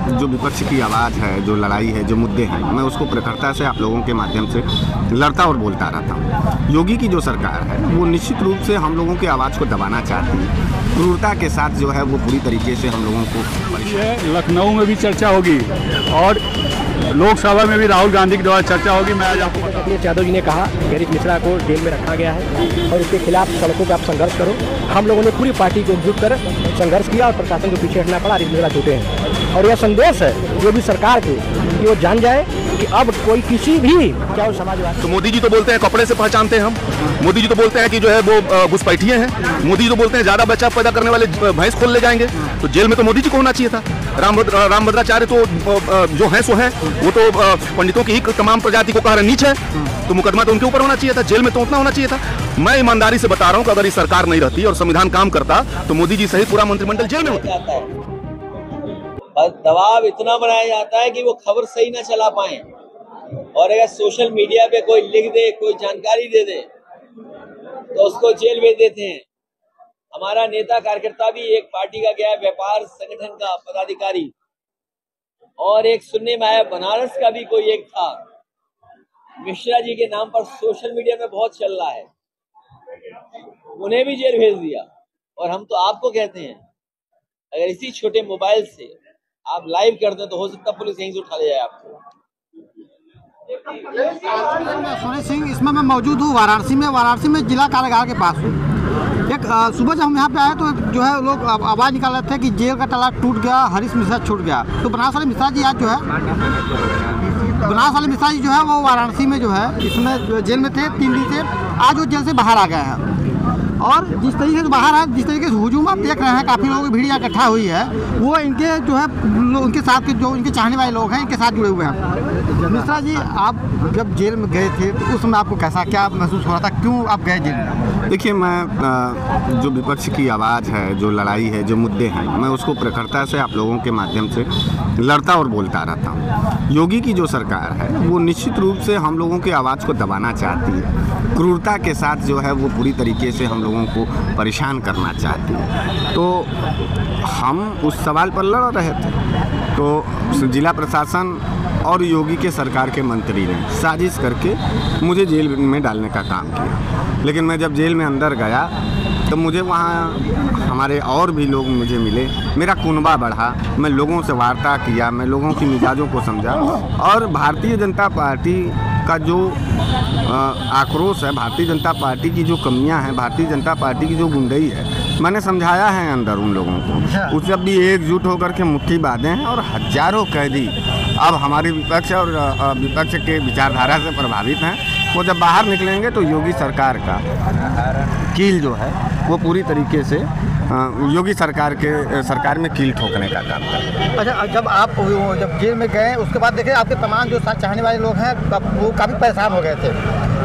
जो विपक्ष की आवाज़ है, जो लड़ाई है, जो मुद्दे हैं, मैं उसको प्रखरता से आप लोगों के माध्यम से लड़ता और बोलता रहता हूँ। योगी की जो सरकार है वो निश्चित रूप से हम लोगों की आवाज़ को दबाना चाहती है। क्रूरता के साथ जो है वो पूरी तरीके से हम लोगों को लखनऊ में भी चर्चा होगी और लोकसभा में भी राहुल गांधी के द्वारा चर्चा होगी। मैं आज आपको अखिलेश यादव जी ने कहा गिरीश मिश्रा को जेल में रखा गया है और इसके खिलाफ सड़कों पर आप संघर्ष करो। हम लोगों ने पूरी पार्टी को एकजुट कर संघर्ष किया और प्रशासन को पीछे हटना पड़ा। गिरीश मिश्रा छूटे हैं और यह संदेश है जो भी सरकार के कि वो जान जाए कि अब कोई किसी भी क्या समाजवादी। तो मोदी जी तो बोलते हैं कपड़े से पहचानते हैं हम। मोदी जी तो बोलते हैं कि जो है वो घुसपैठिए हैं। मोदी जी तो बोलते हैं ज्यादा बच्चा पैदा करने वाले भैंस खोल ले जाएंगे। तो जेल में तो मोदी जी को होना चाहिए था। रामभद्राचार्य तो जो है सो है, वो तो पंडितों की ही तमाम प्रजाति को कह रहे नीच है, तो मुकदमा तो उनके ऊपर होना चाहिए था। जेल में तो उतना होना चाहिए था। मैं ईमानदारी से बता रहा हूँ कि अगर ये सरकार नहीं रहती और संविधान काम करता तो मोदी जी सहित पूरा मंत्रिमंडल जेल में होता। बस दबाव इतना बनाया जाता है कि वो खबर सही ना चला पाए, और अगर सोशल मीडिया पे कोई लिख दे, कोई जानकारी दे दे तो उसको जेल भेज देते हैं। हमारा नेता कार्यकर्ता भी एक पार्टी का गया, व्यापार संगठन का पदाधिकारी, और एक सुनने में आया बनारस का भी कोई एक था, मिश्रा जी के नाम पर सोशल मीडिया में बहुत चल रहा है, उन्हें भी जेल भेज दिया। और हम तो आपको कहते हैं अगर इसी छोटे मोबाइल से आप लाइव कर दें तो हो सकता पुलिस यहीं से उठा ले जाए आपको। सोनी सिंह, इसमें मैं मौजूद हूँ वाराणसी में जिला कारागार के पास हूँ। एक सुबह जब हम यहाँ पे आए तो जो है लोग आवाज़ निकाल रहे थे कि जेल का ताला टूट गया, हरीश मिश्रा छूट गया। तो बनारस वाले मिश्रा जी आज जो है वो वाराणसी में जो है इसमें जेल में थे 3 दिन से। आज वो जेल से बाहर आ गए हैं और जिस तरीके से बाहर आए, जिस तरीके से हुजूम आप देख रहे हैं, काफ़ी लोगों की भीड़ इकट्ठा हुई है, वो इनके जो है उनके साथ के जो इनके चाहने वाले लोग हैं इनके साथ जुड़े हुए हैं। मिश्रा जी, आप जब जेल में गए थे तो उस समय आपको क्या महसूस हो रहा था, क्यों आप गए जेल में? देखिए, मैं जो विपक्ष की आवाज़ है, जो लड़ाई है, जो मुद्दे हैं, मैं उसको प्रखरता से आप लोगों के माध्यम से लड़ता और बोलता रहता हूँ। योगी की जो सरकार है वो निश्चित रूप से हम लोगों की आवाज़ को दबाना चाहती है। क्रूरता के साथ जो है वो पूरी तरीके से हम लोगों को परेशान करना चाहती है। तो हम उस सवाल पर लड़ रहे थे तो जिला प्रशासन और योगी के सरकार के मंत्री ने साजिश करके मुझे जेल में डालने का काम किया। लेकिन मैं जब जेल में अंदर गया तो मुझे वहाँ हमारे और भी लोग मुझे मिले, मेरा कुनबा बढ़ा, मैं लोगों से वार्ता किया, मैं लोगों की मिजाजों को समझा और भारतीय जनता पार्टी का जो आक्रोश है, भारतीय जनता पार्टी की जो कमियां हैं, भारतीय जनता पार्टी की जो गुंडई है, मैंने समझाया है अंदर उन लोगों को। उस जब भी एकजुट होकर के मुट्ठी बांधे हैं और हजारों कैदी अब हमारी विपक्ष और विपक्ष के विचारधारा से प्रभावित हैं। वो जब बाहर निकलेंगे तो योगी सरकार का कील जो है वो पूरी तरीके से योगी सरकार में कील ठोकने का काम करें। अच्छा, जब जेल में गए उसके बाद देखे आपके तमाम जो चाहने वाले लोग हैं वो काफ़ी परेशान हो गए थे।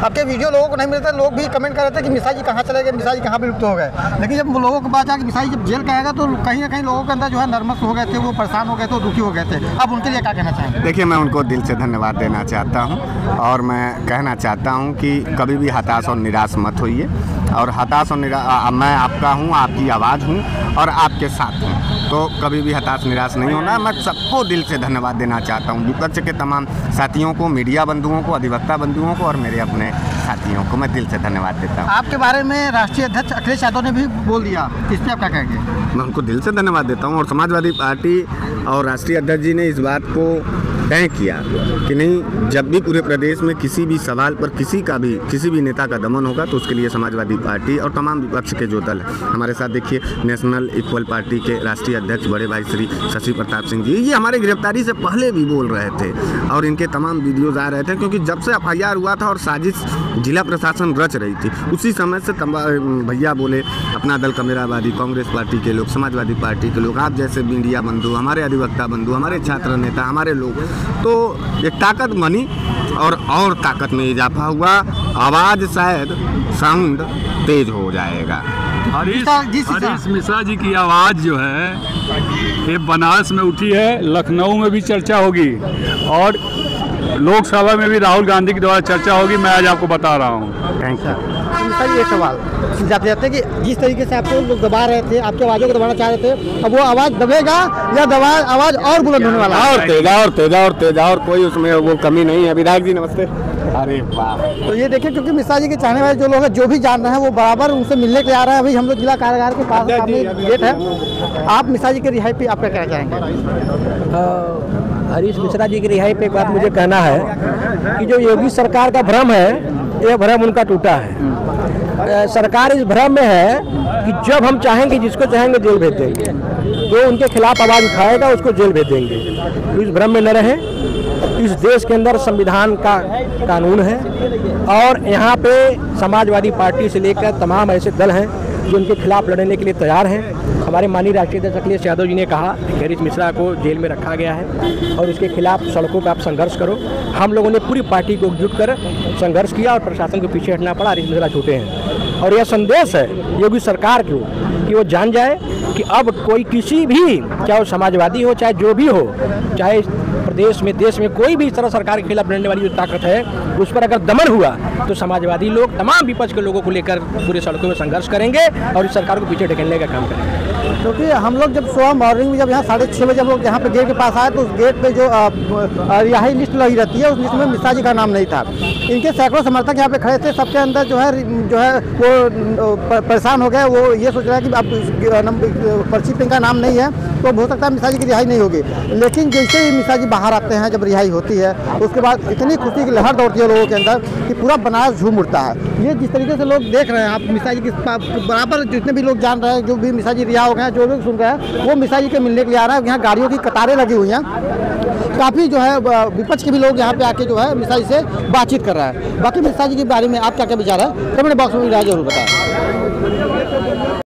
आपके वीडियो लोगों को नहीं मिलते, लोग भी कमेंट कर रहे थे कि मिश्रा जी कहाँ चले गए, मिश्रा जी कहाँ विलुप्त हो गए। लेकिन जब लोगों के पास जाकर मिश्रा जी जब जेल गएगा तो कहीं ना कहीं लोगों के अंदर जो है नर्वस हो गए थे, वो परेशान हो गए थे, दुखी हो गए थे। अब उनके लिए क्या कहना चाहेंगे? देखिए, मैं उनको दिल से धन्यवाद देना चाहता हूँ और मैं कहना चाहता हूँ कि कभी भी हताश और निराश मत होइए। और हताश और मैं आपका हूँ, आपकी आवाज़ हूँ और आपके साथ हूँ, तो कभी भी हताश निराश नहीं होना। मैं सबको दिल से धन्यवाद देना चाहता हूँ, विपक्ष के तमाम साथियों को, मीडिया बंधुओं को, अधिवक्ता बंधुओं को और मेरे अपने साथियों को मैं दिल से धन्यवाद देता हूँ। आपके बारे में राष्ट्रीय अध्यक्ष अखिलेश यादव ने भी बोल दिया, इस पर आप क्या कहेंगे? मैं उनको दिल से धन्यवाद देता हूँ और समाजवादी पार्टी और राष्ट्रीय अध्यक्ष जी ने इस बात को तय किया कि नहीं, जब भी पूरे प्रदेश में किसी भी सवाल पर किसी भी नेता का दमन होगा तो उसके लिए समाजवादी पार्टी और तमाम विपक्ष के जो दल हैं हमारे साथ। देखिए, नेशनल इक्वल पार्टी के राष्ट्रीय अध्यक्ष बड़े भाई श्री शशि प्रताप सिंह जी, ये हमारे गिरफ्तारी से पहले भी बोल रहे थे और इनके तमाम वीडियोज आ रहे थे, क्योंकि जब से FIR हुआ था और साजिश जिला प्रशासन रच रही थी, उसी समय से भैया बोले अपना दल का मेरा आबादी, कांग्रेस पार्टी के लोग, समाजवादी पार्टी के लोग, आप जैसे मीडिया बंधु, हमारे अधिवक्ता बंधु, हमारे छात्र नेता, हमारे लोग, तो एक ताकत बनी और ताकत में इजाफा हुआ। आवाज़ शायद साउंड तेज हो जाएगा। हरीश मिश्रा जी की आवाज़ जो है ये बनारस में उठी है, लखनऊ में भी चर्चा होगी और लोकसभा में भी राहुल गांधी के द्वारा चर्चा होगी, मैं आज आपको बता रहा हूँ। Thank you. सर ये सवाल जाते जाते कि जिस तरीके से आपको लोग दबा रहे थे, आपकी आवाज़ों को दबाना चाह रहे थे, अब वो आवाज़ दबेगा या आवाज़ और बुलंद होने वाला है? और तेजा और कोई उसमें वो कमी नहीं है। विधायक जी नमस्ते। अरे वाह। तो ये देखिए, क्योंकि मिश्रा जी के चाहने वाले जो लोग हैं, जो भी जान रहे हैं, वो बराबर उनसे मिलने के लिए आ रहे हैं। अभी हम लोग जिला कारागार के पास सामने गेट है। आप मिश्रा जी के रिहाई पे आपका क्या चाहेंगे? हरीश मिश्रा जी की रिहाई पे एक बात मुझे कहना है कि जो योगी सरकार का भ्रम है, ये भ्रम उनका टूटा है। सरकार इस भ्रम में है कि जब हम चाहेंगे, जिसको चाहेंगे जेल भेज देंगे, जो उनके खिलाफ आवाज़ उठाएगा उसको जेल भेज देंगे। तो इस भ्रम में न रहें। इस देश के अंदर संविधान का कानून है और यहाँ पे समाजवादी पार्टी से लेकर तमाम ऐसे दल हैं जो उनके खिलाफ लड़ने के लिए तैयार हैं। हमारे माननीय राष्ट्रीय अध्यक्ष अखिलेश यादव जी ने कहा कि हरीश मिश्रा को जेल में रखा गया है और उसके खिलाफ सड़कों पर आप संघर्ष करो। हम लोगों ने पूरी पार्टी को एकजुट कर संघर्ष किया और प्रशासन को पीछे हटना पड़ा। हरीश मिश्रा छूटे हैं और यह संदेश है योगी सरकार को कि वो जान जाए कि अब कोई किसी भी, चाहे वो समाजवादी हो, चाहे जो भी हो, चाहे प्रदेश में, देश में कोई भी इस तरह सरकार के खिलाफ लड़ने वाली जो ताकत है, उस पर अगर दमन हुआ तो समाजवादी लोग तमाम विपक्ष के लोगों को लेकर पूरे सड़कों में संघर्ष करेंगे और इस सरकार को पीछे ढकेलने का काम करेंगे। क्योंकि हम लोग जब सुबह मॉर्निंग में जब यहाँ 6:30 बजे हम लोग यहाँ पे गेट के पास आए तो उस गेट पे जो रिहाई लिस्ट लगी रहती है, उस लिस्ट में मिश्रा जी का नाम नहीं था। इनके सैकड़ों समर्थक यहाँ पे खड़े थे। सबके अंदर जो है वो परेशान हो गए। वो ये सोच रहा है कि अब पर्ची पे इनका नाम नहीं है तो हो सकता है मिश्रा जी की रिहाई नहीं होगी। लेकिन जैसे ही मिश्रा जी बाहर आते हैं, जब रिहाई होती है, उसके बाद इतनी खुशी की लहर दौड़ती है लोगों के अंदर कि पूरा बनारस झूम उठता है। ये जिस तरीके से लोग देख रहे हैं, आप मिश्रा जी के बराबर जितने भी लोग जान रहे हैं, जो भी मिश्रा जी रिहा हो गए हैं, जो लोग सुन रहे हैं, वो मिश्रा जी के मिलने के लिए आ रहा है। यहाँ गाड़ियों की कतारें लगी हुई हैं। काफ़ी जो है विपक्ष के भी लोग यहाँ पे आके जो है मिश्रा जी से बातचीत कर रहा है। बाकी मिश्रा जी के बारे में आप क्या क्या विचार है, कमेंट बॉक्स में राय जरूर बताएं।